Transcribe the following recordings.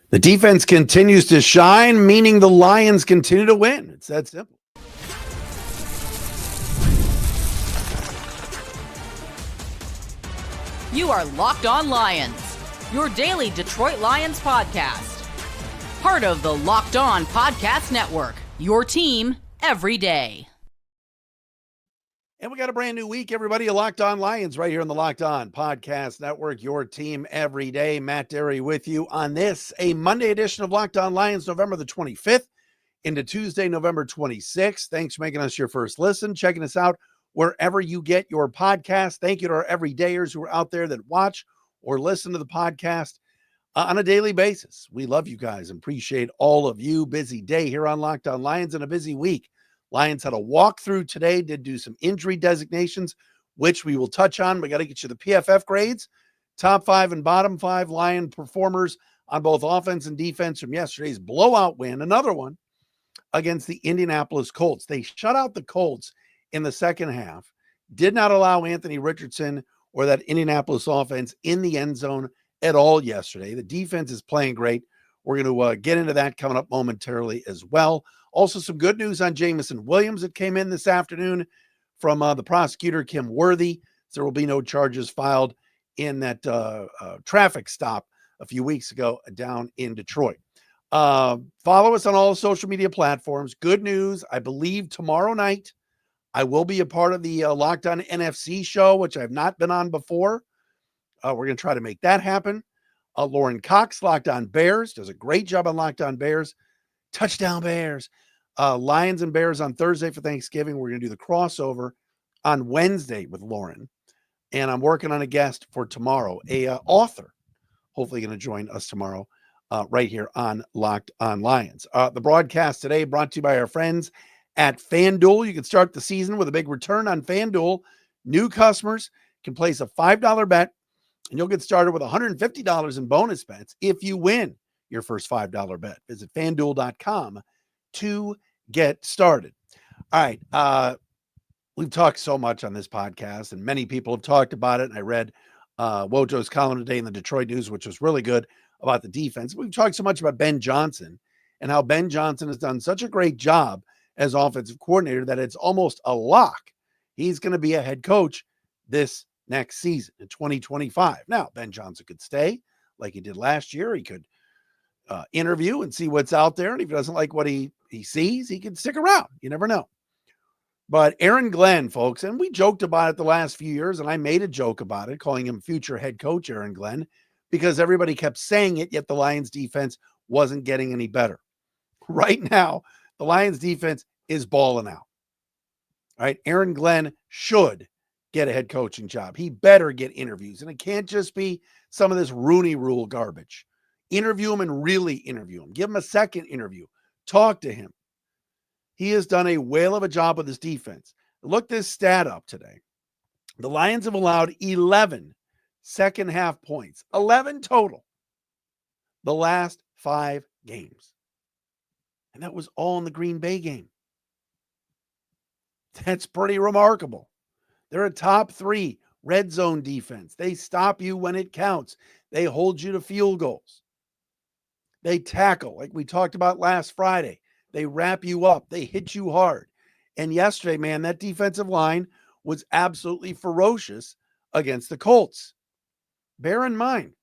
The defense continues to shine, meaning the Lions continue to win. It's that simple. You are Locked On Lions, your daily Detroit Lions podcast. Part of the Locked On Podcast Network, your team every day. And we got a brand new week, everybody. Locked On Lions right here on the Locked On Podcast Network, your team every day. Matt Derry with you on this, a Monday edition of Locked On Lions, November the 25th into Tuesday, November 26th. Thanks for making us your first listen, checking us out wherever you get your podcast. Thank you to our everydayers who are out there that watch or listen to the podcast on a daily basis. We love you guys and appreciate all of you. Busy day here on Locked On Lions and a busy week. Lions had a walkthrough today, did do some injury designations, which we will touch on. We got to get you the PFF grades, top 5 and bottom 5 Lion performers on both offense and defense from yesterday's blowout win, another one against the Indianapolis Colts. They shut out the Colts in the second half, did not allow Anthony Richardson or that Indianapolis offense in the end zone at all yesterday. The defense is playing great. We're going to get into that coming up momentarily as well. Also, some good news on Jameson Williams that came in this afternoon from the prosecutor, Kim Worthy. There will be no charges filed in that traffic stop a few weeks ago down in Detroit. Follow us on all social media platforms. Good news, I believe tomorrow night I will be a part of the Locked On NFC show, which I've not been on before. We're going to try to make that happen. Lauren Cox, Locked On Bears, does a great job on Locked On Bears. Touchdown Bears. Lions and Bears on Thursday for Thanksgiving. We're going to do the crossover on Wednesday with Lauren. And I'm working on a guest for tomorrow, a author, hopefully going to join us tomorrow right here on Locked On Lions. The broadcast today brought to you by our friends at FanDuel. You can start the season with a big return on FanDuel. New customers can place a $5 bet, and you'll get started with $150 in bonus bets if you win your first $5 bet. Visit FanDuel.com to get started. All right. We've talked so much on this podcast, and many people have talked about it. And I read Wojo's column today in the Detroit News, which was really good about the defense. We've talked so much about Ben Johnson and how Ben Johnson has done such a great job as offensive coordinator that it's almost a lock. He's going to be a head coach this next season in 2025. Now, Ben Johnson could stay like he did last year. He could interview and see what's out there. And if he doesn't like what he sees, he can stick around. You never know. But Aaron Glenn, folks, and we joked about it the last few years, and I made a joke about it, calling him future head coach Aaron Glenn, because everybody kept saying it, yet the Lions defense wasn't getting any better. Right now, the Lions defense is balling out. All right, Aaron Glenn should get a head coaching job. He better get interviews, and it can't just be some of this Rooney Rule garbage. Interview him and really interview him. Give him a second interview. Talk to him. He has done a whale of a job with his defense. Look this stat up today. The Lions have allowed 11 second half points, 11 total, the last 5 games. And that was all in the Green Bay game. That's pretty remarkable. They're a top 3 red zone defense. They stop you when it counts. They hold you to field goals. They tackle, like we talked about last Friday. They wrap you up. They hit you hard. And yesterday, man, that defensive line was absolutely ferocious against the Colts. Bear in mind,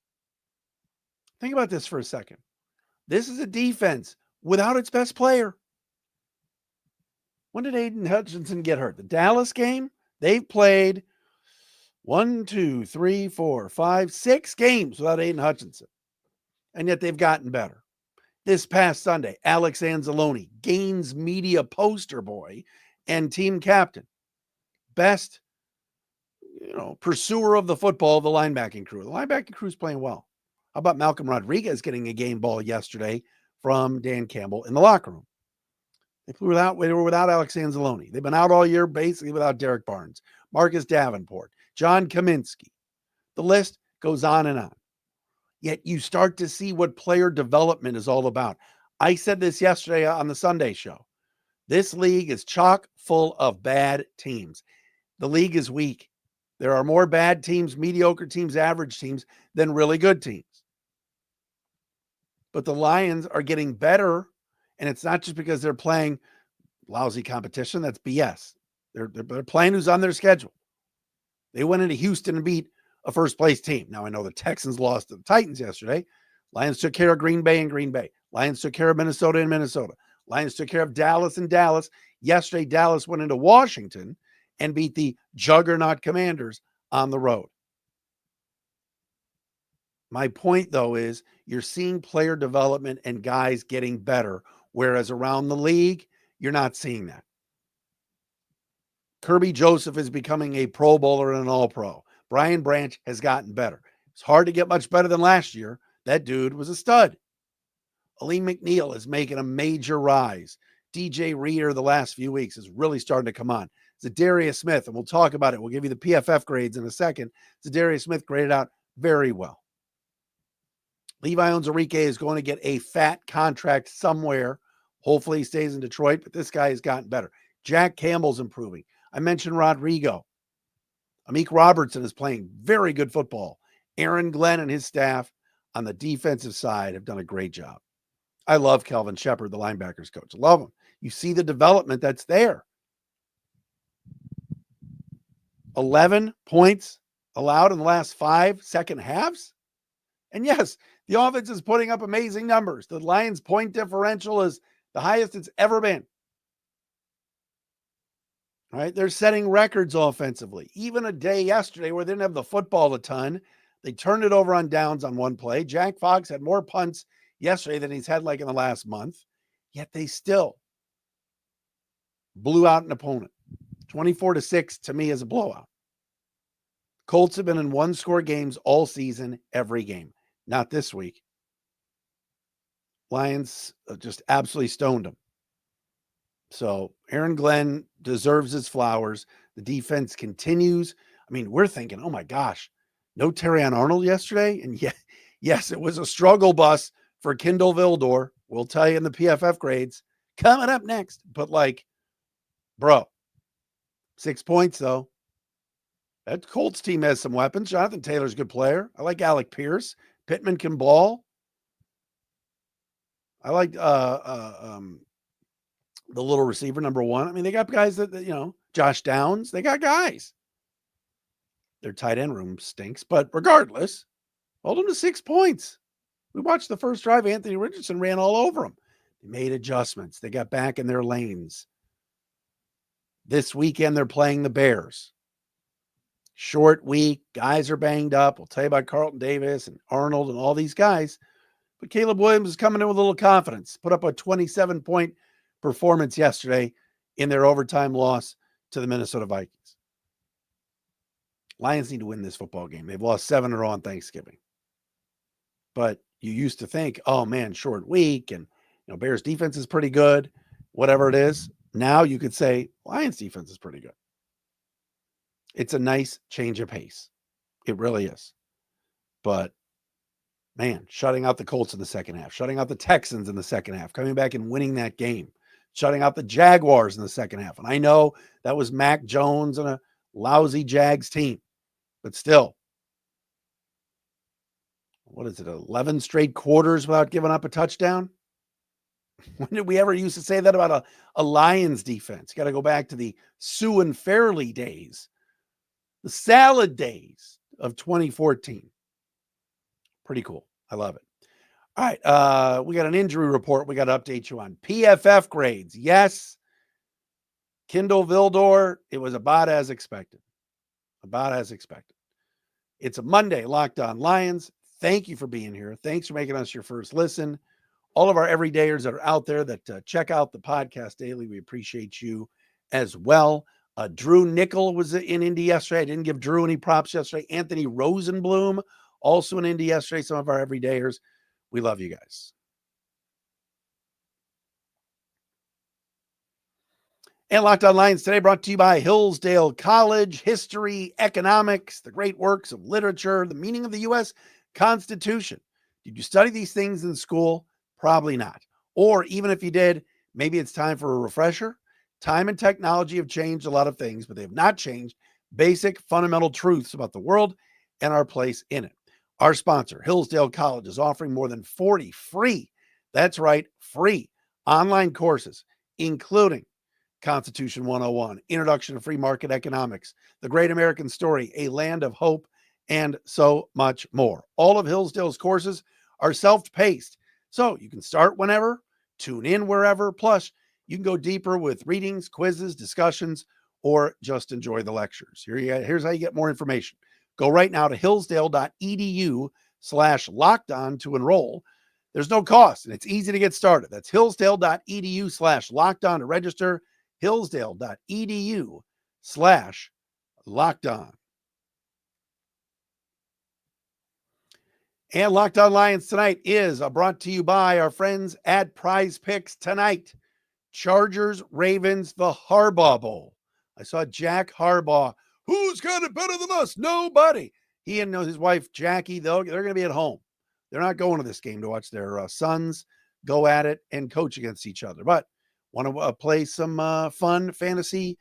think about this for a second. This is a defense without its best player. When did Aiden Hutchinson get hurt? The Dallas game? They've played 6 games without Aiden Hutchinson. And yet they've gotten better. This past Sunday, Alex Anzalone, Gaines media poster boy and team captain. Best, pursuer of the football of the linebacking crew. The linebacking crew is playing well. How about Malcolm Rodriguez getting a game ball yesterday from Dan Campbell in the locker room? They were without Alex Anzalone. They've been out all year basically without Derek Barnes, Marcus Davenport, John Kaminsky. The list goes on and on. Yet you start to see what player development is all about. I said this yesterday on the Sunday show. This league is chock full of bad teams. The league is weak. There are more bad teams, mediocre teams, average teams than really good teams. but the Lions are getting better, and it's not just because they're playing lousy competition. That's BS. They're playing who's on their schedule. They went into Houston and beat a first-place team. Now, I know the Texans lost to the Titans yesterday. Lions took care of Green Bay and Green Bay. Lions took care of Minnesota and Minnesota. Lions took care of Dallas and Dallas. Yesterday, Dallas went into Washington and beat the juggernaut Commanders on the road. My point, though, is you're seeing player development and guys getting better, whereas around the league, you're not seeing that. Kirby Joseph is becoming a Pro Bowler and an All-Pro. Brian Branch has gotten better. It's hard to get much better than last year. That dude was a stud. Aleem McNeil is making a major rise. DJ Reader the last few weeks is really starting to come on. Zadarius Smith, and we'll talk about it. We'll give you the PFF grades in a second. Zadarius Smith graded out very well. Levi Onwuzurike is going to get a fat contract somewhere. Hopefully he stays in Detroit, but this guy has gotten better. Jack Campbell's improving. I mentioned Rodrigo. Amik Robertson is playing very good football. Aaron Glenn and his staff on the defensive side have done a great job. I love Kelvin Shepard, the linebackers coach. I love him. You see the development that's there. 11 points allowed in the last 5 second halves. And yes, the offense is putting up amazing numbers. The Lions' point differential is the highest it's ever been. All right, they're setting records offensively. Even a day yesterday where they didn't have the football a ton, they turned it over on downs on one play. Jack Fox had more punts yesterday than he's had like in the last month, yet they still blew out an opponent. 24-6 to me is a blowout. Colts have been in one-score games all season, every game. Not this week. Lions just absolutely stoned them. So Aaron Glenn deserves his flowers. The defense continues. I mean, we're thinking, oh my gosh, no Terrion Arnold yesterday? And yes, it was a struggle bus for Kindle Vildor. We'll tell you in the PFF grades coming up next. But like, bro, 6 points though. That Colts team has some weapons. Jonathan Taylor's a good player. I like Alec Pierce. Pittman can ball. I like the little receiver, number 1. I mean, they got guys that Josh Downs. They got guys. Their tight end room stinks, but regardless, hold them to 6 points. We watched the first drive. Anthony Richardson ran all over them. They made adjustments. They got back in their lanes. This weekend, they're playing the Bears. Short week. Guys are banged up. We'll tell you about Carlton Davis and Arnold and all these guys. But Caleb Williams is coming in with a little confidence. Put up a 27-point performance yesterday in their overtime loss to the Minnesota Vikings. Lions need to win this football game. They've lost 7 in a row on Thanksgiving. But you used to think, oh man, short week, and Bears defense is pretty good, whatever it is. Now you could say Lions defense is pretty good. It's a nice change of pace. It really is. But man, shutting out the Colts in the second half, shutting out the Texans in the second half, coming back and winning that game, shutting out the Jaguars in the second half. And I know that was Mac Jones and a lousy Jags team, but still, what is it, 11 straight quarters without giving up a touchdown? When did we ever used to say that about a Lions defense? You got to go back to the Sue and Fairley days, the salad days of 2014. Pretty cool. I love it. All right. We got an injury report we got to update you on. PFF grades. Yes. Kindle Vildor, it was about as expected. About as expected. It's a Monday, Locked On Lions. Thank you for being here. Thanks for making us your first listen. All of our everydayers that are out there that check out the podcast daily, we appreciate you as well. Drew Nickel was in Indy yesterday. I didn't give Drew any props yesterday. Anthony Rosenblum, also in Indy yesterday. Some of our everydayers. We love you guys. And Locked On Lions today brought to you by Hillsdale College. History, economics, the great works of literature, the meaning of the U.S. Constitution. Did you study these things in school? Probably not. Or even if you did, maybe it's time for a refresher. Time and technology have changed a lot of things, but they have not changed basic fundamental truths about the world and our place in it. Our sponsor, Hillsdale College, is offering more than 40 free That's right, free online courses, including Constitution 101, Introduction to Free Market Economics, The Great American Story, A Land of Hope, and so much more. All of Hillsdale's courses are self-paced, so you can start whenever, tune in wherever, plus you can go deeper with readings, quizzes, discussions, or just enjoy the lectures. Here's how you get more information. Go right now to hillsdale.edu/lockedon to enroll. There's no cost, and it's easy to get started. That's hillsdale.edu/lockedon to register, hillsdale.edu/lockedon. And Locked On Lions tonight is brought to you by our friends at PrizePicks tonight. Chargers, Ravens, the Harbaugh Bowl. I saw Jack Harbaugh. Who's got it better than us? Nobody. He and his wife, Jackie, they're going to be at home. They're not going to this game to watch their sons go at it and coach against each other. But want to play some fun fantasy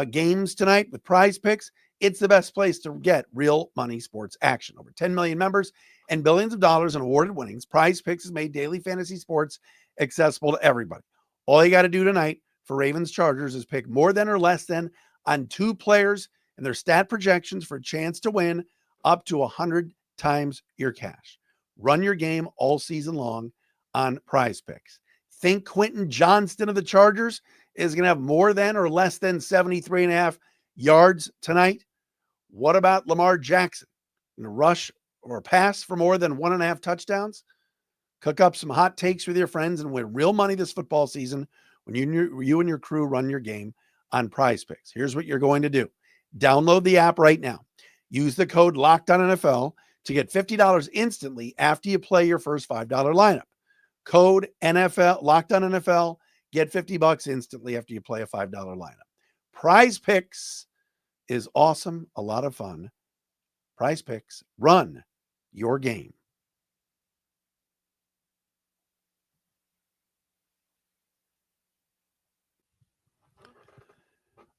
games tonight with PrizePicks? It's the best place to get real money sports action. Over 10 million members and billions of dollars in awarded winnings, PrizePicks has made daily fantasy sports accessible to everybody. All you got to do tonight for Ravens Chargers is pick more than or less than on two players and their stat projections for a chance to win up to 100 times your cash. Run your game all season long on PrizePicks. Think Quentin Johnston of the Chargers is going to have more than or less than 73.5 yards tonight? What about Lamar Jackson? Going to rush or pass for more than 1.5 touchdowns? Cook up some hot takes with your friends and win real money this football season when you and your crew run your game on PrizePicks. Here's what you're going to do. Download the app right now. Use the code LOCKEDONNFL to get $50 instantly after you play your first $5 lineup. Code NFL, LOCKEDONNFL, get $50 instantly after you play a $5 lineup. PrizePicks is awesome, a lot of fun. PrizePicks, run your game.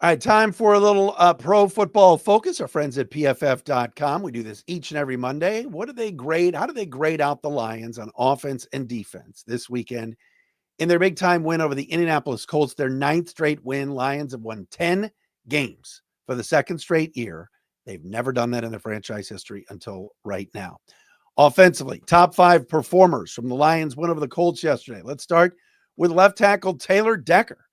All right, time for a little pro football focus. Our friends at PFF.com. We do this each and every Monday. What do they grade? How do they grade out the Lions on offense and defense this weekend in their big time win over the Indianapolis Colts? Their 9th straight win. Lions have won 10 games for the 2nd straight year. They've never done that in their franchise history until right now. Offensively, top 5 performers from the Lions win over the Colts yesterday. Let's start with left tackle Taylor Decker.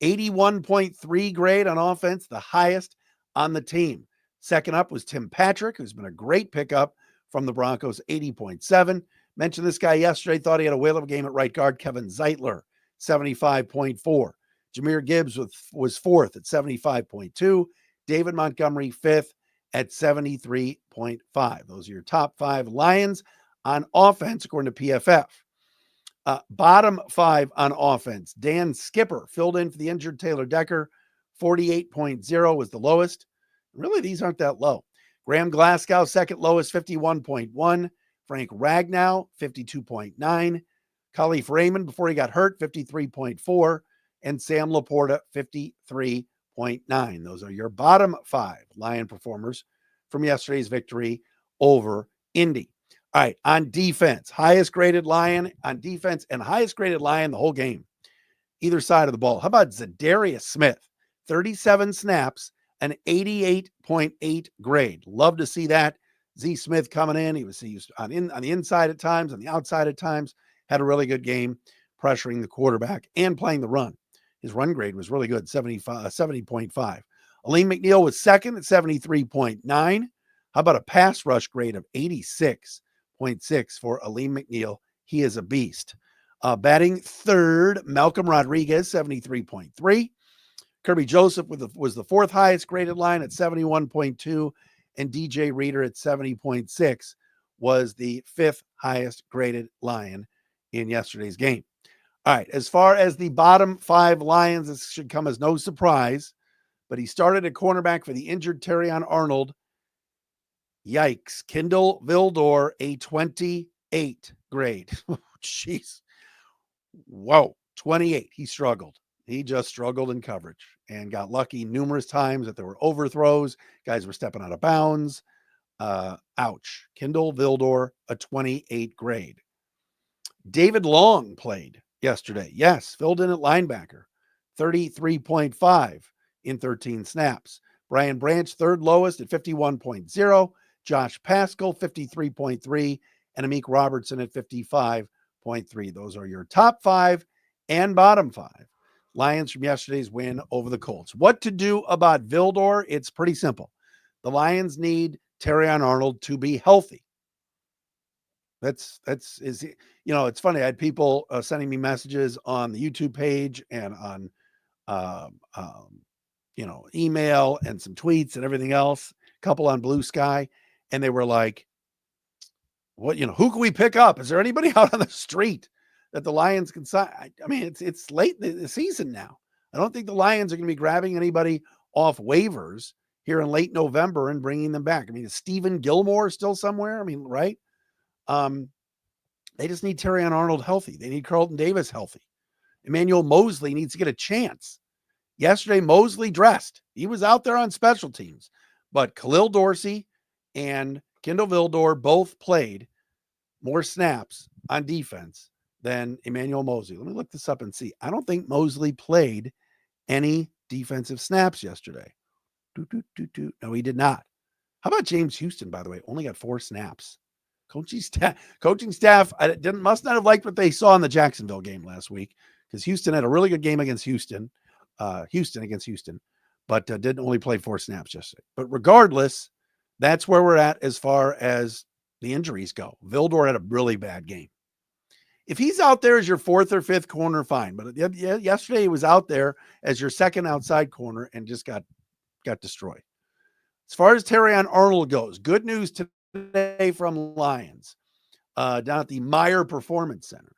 81.3 grade on offense, the highest on the team. Second up was Tim Patrick, who's been a great pickup from the Broncos, 80.7. Mentioned this guy yesterday, thought he had a whale of a game at right guard. Kevin Zeitler, 75.4. Jahmyr Gibbs was 4th at 75.2. David Montgomery, 5th at 73.5. Those are your top 5 Lions on offense, according to PFF. Bottom 5 on offense. Dan Skipper filled in for the injured Taylor Decker. 48.0 was the lowest. Really, these aren't that low. Graham Glasgow, second lowest, 51.1. Frank Ragnow, 52.9. Khalif Raymond, before he got hurt, 53.4. And Sam Laporta, 53.9. Those are your bottom 5 Lion performers from yesterday's victory over Indy. All right, on defense, highest graded Lion on defense and highest graded Lion the whole game, either side of the ball. How about Zadarius Smith? 37 snaps, an 88.8 grade. Love to see that. Z Smith coming in. He was on the inside at times, on the outside at times. Had a really good game, pressuring the quarterback and playing the run. His run grade was really good, 70.5. Aleem McNeil was second at 73.9. How about a pass rush grade of 86.6 for Aleem McNeil? He is a beast. Batting third, Malcolm Rodriguez, 73.3. Kirby Joseph was the 4th highest graded line at 71.2. And DJ Reader at 70.6 was the 5th highest graded Lion in yesterday's game. All right, as far as the bottom 5 Lions, this should come as no surprise, but he started at cornerback for the injured Terrion Arnold. Yikes. Kendall Vildor, a 28 grade. Jeez. Whoa, 28. He struggled. He just struggled in coverage and got lucky numerous times that there were overthrows. Guys were stepping out of bounds. Ouch. Kendall Vildor, a 28 grade. David Long played yesterday. Yes, filled in at linebacker, 33.5 in 13 snaps. Brian Branch, third lowest at 51.0. Josh Pascal, 53.3. And Amik Robertson at 55.3. Those are your top five and bottom five Lions from yesterday's win over the Colts. What to do about Vildor? It's pretty simple. The Lions need Terrion Arnold to be healthy. It's funny. I had people sending me messages on the YouTube page and on, email and some tweets and everything else, a couple on Blue Sky. And they were like, who can we pick up? Is there anybody out on the street that the Lions can sign? I mean, it's late in the season now. I don't think the Lions are going to be grabbing anybody off waivers here in late November and bringing them back. I mean, is Stephen Gilmore still somewhere? I mean, right? They just need Terrion Arnold healthy. They need Carlton Davis healthy. Emmanuel Mosley needs to get a chance. Yesterday, Mosley dressed. He was out there on special teams. But Khalil Dorsey and Kendall Vildor both played more snaps on defense than Emmanuel Mosley. Let me look this up and see. I don't think Mosley played any defensive snaps yesterday. No, he did not. How about James Houston, by the way? Only got 4 snaps. Coaching staff must not have liked what they saw in the Jacksonville game last week, because Houston had a really good game against Houston, but didn't only play 4 snaps yesterday. But regardless, that's where we're at as far as the injuries go. Vildor had a really bad game. If he's out there as your 4th or 5th corner, fine. But yesterday he was out there as your second outside corner and just got destroyed. As far as Terrion Arnold goes, good news today from Lions down at the Meyer Performance Center.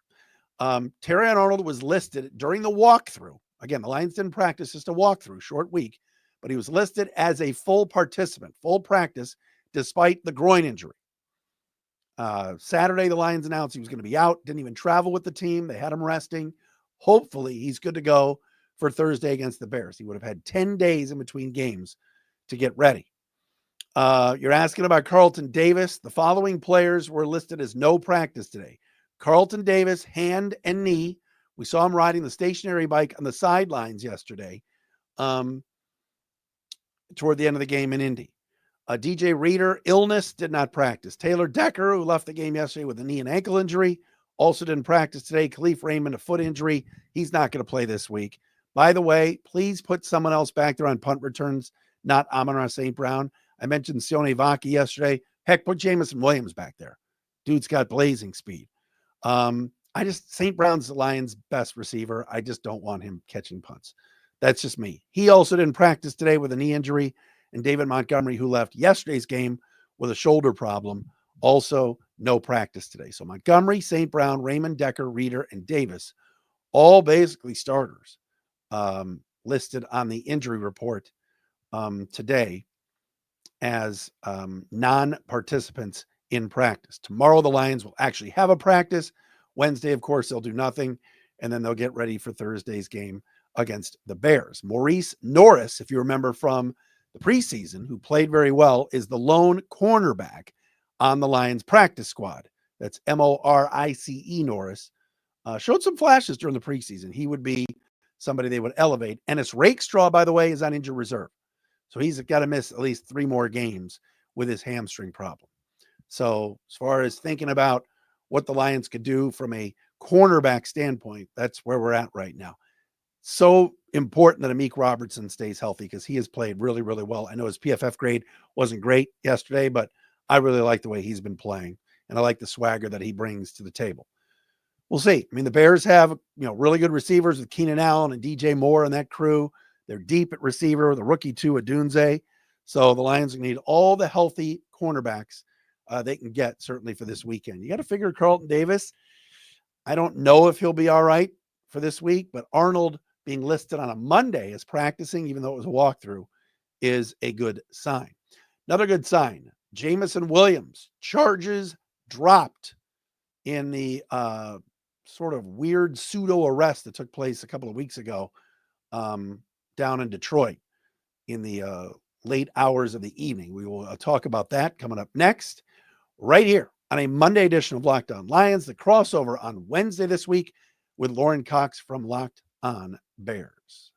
Terrion Arnold was listed during the walkthrough. Again, the Lions didn't practice, just a walkthrough, short week, but he was listed as a full participant, full practice, despite the groin injury. Saturday, the Lions announced he was going to be out, didn't even travel with the team. They had him resting. Hopefully, he's good to go for Thursday against the Bears. He would have had 10 days in between games to get ready. You're asking about Carlton Davis. The following players were listed as no practice today. Carlton Davis, hand and knee. We saw him riding the stationary bike on the sidelines yesterday toward the end of the game in Indy. DJ Reader, illness, did not practice. Taylor Decker, who left the game yesterday with a knee and ankle injury, also didn't practice today. Khalif Raymond, a foot injury. He's not going to play this week. By the way, please put someone else back there on punt returns, not Amon-Ra St. Brown. I mentioned Sione Vaki yesterday. Heck, put Jameson Williams back there. Dude's got blazing speed. St. Brown's the Lions' best receiver. I just don't want him catching punts. That's just me. He also didn't practice today with a knee injury. And David Montgomery, who left yesterday's game with a shoulder problem, also no practice today. So Montgomery, St. Brown, Raymond, Decker, Reader, and Davis, all basically starters, listed on the injury report today as non-participants in practice. Tomorrow, the Lions will actually have a practice. Wednesday, of course, they'll do nothing, and then they'll get ready for Thursday's game against the Bears. Maurice Norris, if you remember from the preseason, who played very well, is the lone cornerback on the Lions practice squad. That's Morice Norris. Showed some flashes during the preseason. He would be somebody they would elevate. Ennis Rakestraw, by the way, is on injured reserve. So he's got to miss at least 3 more games with his hamstring problem. So as far as thinking about what the Lions could do from a cornerback standpoint, that's where we're at right now. So important that Amik Robertson stays healthy, because he has played really, really well. I know his PFF grade wasn't great yesterday, but I really like the way he's been playing, and I like the swagger that he brings to the table. We'll see. I mean, the Bears have, really good receivers with Keenan Allen and DJ Moore and that crew. They're deep at receiver, the rookie too, Adunze. So the Lions need all the healthy cornerbacks they can get, certainly for this weekend. You got to figure Carlton Davis. I don't know if he'll be all right for this week, but Arnold being listed on a Monday as practicing, even though it was a walkthrough, is a good sign. Another good sign, Jameson Williams, charges dropped in the sort of weird pseudo arrest that took place a couple of weeks ago down in Detroit in the late hours of the evening. We will talk about that coming up next, right here on a Monday edition of Locked On Lions, the crossover on Wednesday this week with Lauren Cox from Locked On Bears.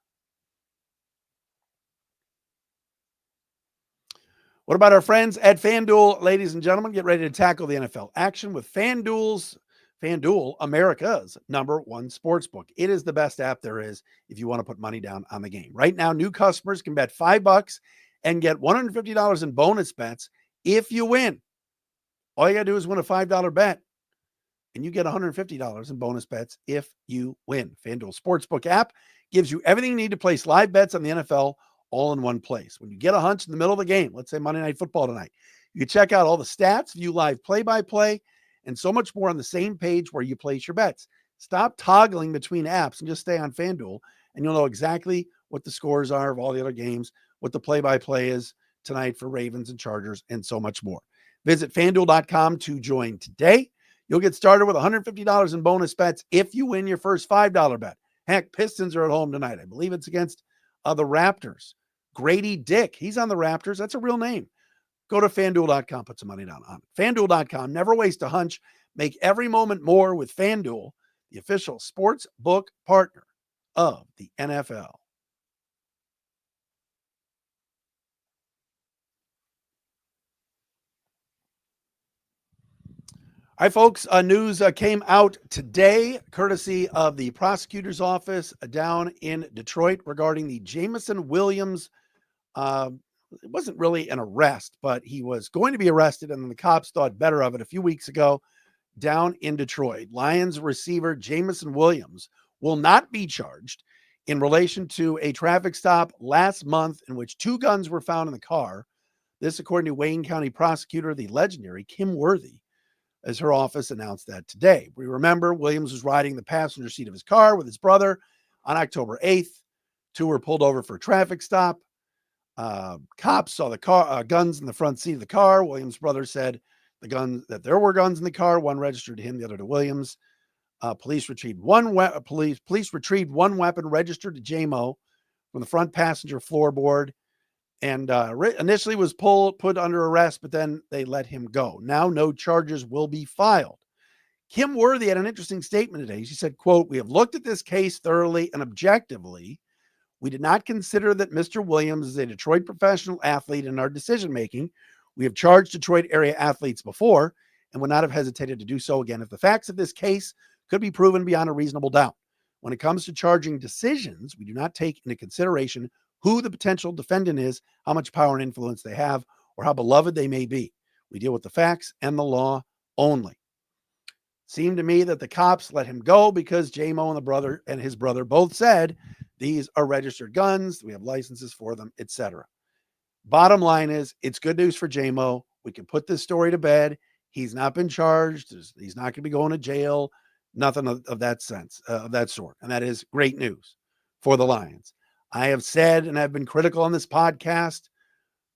What about our friends at FanDuel? Ladies and gentlemen, get ready to tackle the NFL action with FanDuel, America's #1 sportsbook. It is the best app there is if you want to put money down on the game. Right now, new customers can bet $5 and get $150 in bonus bets if you win. All you got to do is win a $5 bet, and you get $150 in bonus bets if you win. FanDuel Sportsbook app gives you everything you need to place live bets on the NFL all in one place. When you get a hunch in the middle of the game, let's say Monday Night Football tonight, you can check out all the stats, view live play-by-play, and so much more on the same page where you place your bets. Stop toggling between apps and just stay on FanDuel, and you'll know exactly what the scores are of all the other games, what the play-by-play is tonight for Ravens and Chargers, and so much more. Visit FanDuel.com to join today. You'll get started with $150 in bonus bets if you win your first $5 bet. Heck, Pistons are at home tonight. I believe it's against the Raptors. Grady Dick, he's on the Raptors. That's a real name. Go to FanDuel.com, put some money down on it. FanDuel.com, never waste a hunch. Make every moment more with FanDuel, the official sports book partner of the NFL. All right, folks, news came out today, courtesy of the prosecutor's office down in Detroit regarding the Jameson Williams. It wasn't really an arrest, but he was going to be arrested, and then the cops thought better of it a few weeks ago down in Detroit. Lions receiver Jameson Williams will not be charged in relation to a traffic stop last month in which 2 guns were found in the car. This, according to Wayne County prosecutor, the legendary Kim Worthy, as her office announced that today. We remember Williams was riding the passenger seat of his car with his brother on October 8th. 2 were pulled over for a traffic stop. Cops saw the car guns in the front seat of the car. Williams' brother said that there were guns in the car. One registered to him, the other to Williams. Police retrieved one weapon registered to JMO from the front passenger floorboard, and initially was put under arrest, but then they let him go. Now no charges will be filed. Kim Worthy had an interesting statement today. She said, quote, "We have looked at this case thoroughly and objectively. We did not consider that Mr. Williams is a Detroit professional athlete in our decision-making. We have charged Detroit area athletes before and would not have hesitated to do so again if the facts of this case could be proven beyond a reasonable doubt. When it comes to charging decisions, we do not take into consideration who the potential defendant is, how much power and influence they have, or how beloved they may be. We deal with the facts and the law only." Seemed to me that the cops let him go because J-Mo and his brother both said these are registered guns, we have licenses for them, etc. Bottom line is, it's good news for J-Mo. We can put this story to bed. He's not been charged. He's not going to be going to jail. Nothing of that sense, of that sort. And that is great news for the Lions. I have said, and I've been critical on this podcast,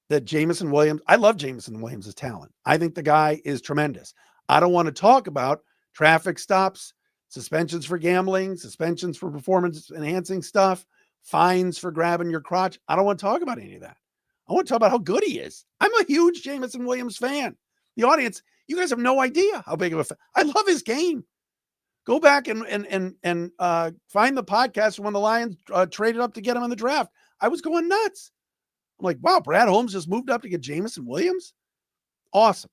that Jameson Williams, I love Jameson Williams' talent. I think the guy is tremendous. I don't want to talk about traffic stops, suspensions for gambling, suspensions for performance-enhancing stuff, fines for grabbing your crotch. I don't want to talk about any of that. I want to talk about how good he is. I'm a huge Jameson Williams fan. The audience, you guys have no idea how big of a fan. I love his game. Go back and find the podcast when the Lions traded up to get him in the draft. I was going nuts. I'm like, wow, Brad Holmes just moved up to get Jameson Williams? Awesome.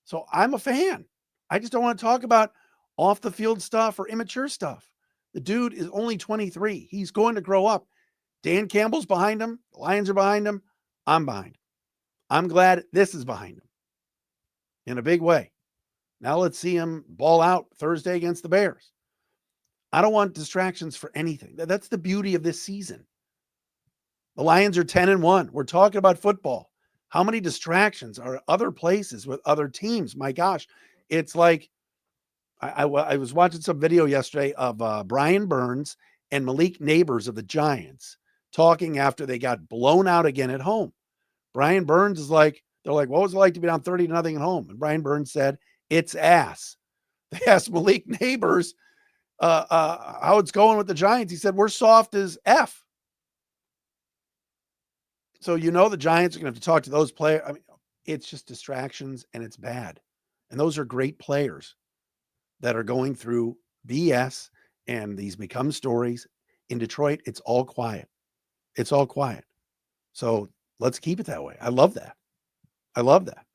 So I'm a fan. I just don't want to talk about off the field stuff or immature stuff. The dude is only 23. He's going to grow up. Dan Campbell's behind him. The Lions are behind him. I'm behind him. I'm glad this is behind him in a big way. Now let's see him ball out Thursday against the Bears. I don't want distractions for anything. That's the beauty of this season. The Lions are 10-1. We're talking about football. How many distractions are other places with other teams? My gosh, it's like I was watching some video yesterday of Brian Burns and Malik Neighbors of the Giants talking after they got blown out again at home. Brian Burns is like, they're like, what was it like to be down 30-0 at home? And Brian Burns said, it's ass. They asked Malik Neighbors how it's going with the Giants. He said, we're soft as F. So, the Giants are going to have to talk to those players. I mean, it's just distractions and it's bad. And those are great players that are going through BS, and these become stories. In Detroit, it's all quiet. It's all quiet. So let's keep it that way. I love that. I love that.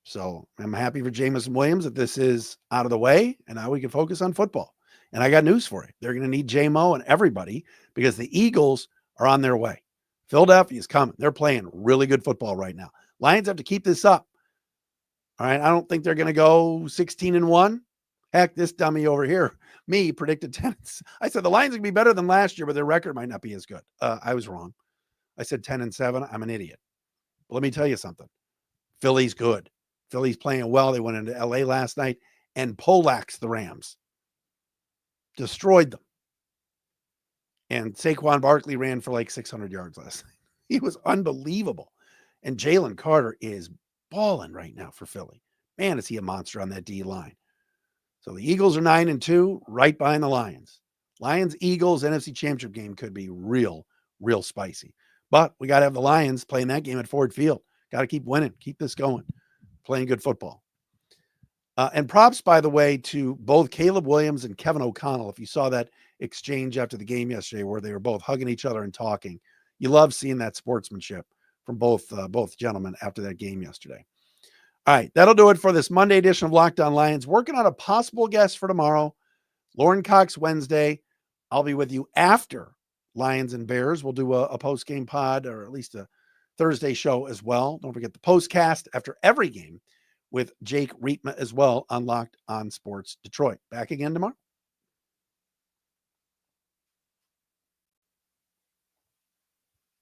So I'm happy for Jameson Williams that this is out of the way, and now we can focus on football. And I got news for you. They're going to need J-Mo and everybody because the Eagles are on their way. Philadelphia is coming. They're playing really good football right now. Lions have to keep this up. All right. I don't think they're going to go 16-1. Heck, this dummy over here, me, predicted 10. I said the Lions are going to be better than last year, but their record might not be as good. I was wrong. I said 10-7. I'm an idiot. But let me tell you something. Philly's good. Philly's playing well. They went into LA last night and poleaxed the Rams. Destroyed them. And Saquon Barkley ran for like 600 yards last night. He was unbelievable. And Jalen Carter is balling right now for Philly. Man, is he a monster on that D line. So the Eagles are 9-2, right behind the Lions. Lions-Eagles NFC Championship game could be real spicy. But we got to have the Lions playing that game at Ford Field. Got to keep winning. Keep this going. Playing good football. And props, by the way, to both Caleb Williams and Kevin O'Connell. If you saw that exchange after the game yesterday where they were both hugging each other and talking, you love seeing that sportsmanship from both gentlemen after that game yesterday. All right, that'll do it for this Monday edition of Locked On Lions. Working on a possible guest for tomorrow. Lauren Cox Wednesday. I'll be with you after Lions and Bears. We'll do a post-game pod, or at least a Thursday show as well. Don't forget the postcast after every game with Jake Rietma as well on Locked On Sports Detroit. Back again tomorrow.